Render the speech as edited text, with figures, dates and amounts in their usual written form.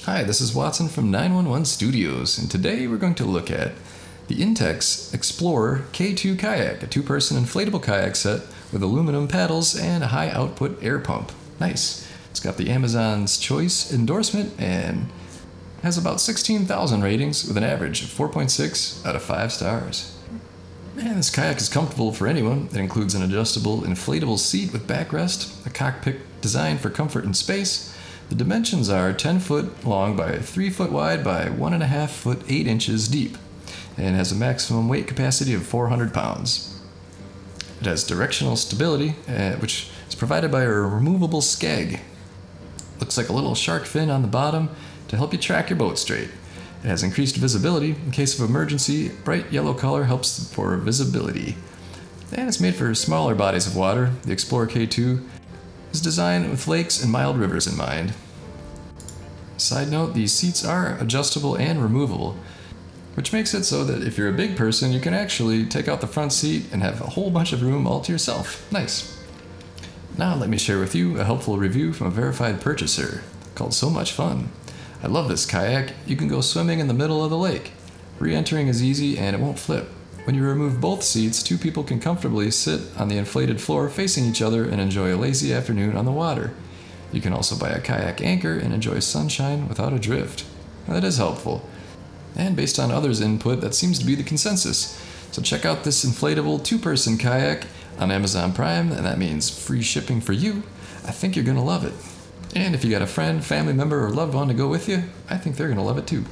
Hi, this is Watson from 911 Studios, and today we're going to look at the Intex Explorer K2 Kayak, a two-person inflatable kayak set with aluminum paddles and a high-output air pump. Nice. It's got the Amazon's Choice endorsement and has about 16,000 ratings with an average of 4.6 out of 5 stars. And this kayak is comfortable for anyone. It includes an adjustable inflatable seat with backrest, a cockpit designed for comfort and space. The dimensions are 10 foot long by 3 foot wide by 1.5 foot 8 inches deep, and has a maximum weight capacity of 400 pounds. It has directional stability, which is provided by a removable SKEG. Looks like a little shark fin on the bottom to help you track your boat straight. It has increased visibility. In case of emergency, bright yellow color helps for visibility. And it's made for smaller bodies of water. The Explorer K2 is designed with lakes and mild rivers in mind. Side note, these seats are adjustable and removable, which makes it so that if you're a big person, you can actually take out the front seat and have a whole bunch of room all to yourself. Nice. Now let me share with you a helpful review from a verified purchaser called So Much Fun. I love this kayak. You can go swimming in the middle of the lake. Re-entering is easy and it won't flip. When you remove both seats, 2 people can comfortably sit on the inflated floor facing each other and enjoy a lazy afternoon on the water. You can also buy a kayak anchor and enjoy sunshine without a drift. Now, that is helpful. And based on others' input, that seems to be the consensus. So check out this inflatable 2-person kayak on Amazon Prime, and that means free shipping for you. I think you're going to love it. And if you got a friend, family member, or loved one to go with you, I think they're going to love it too.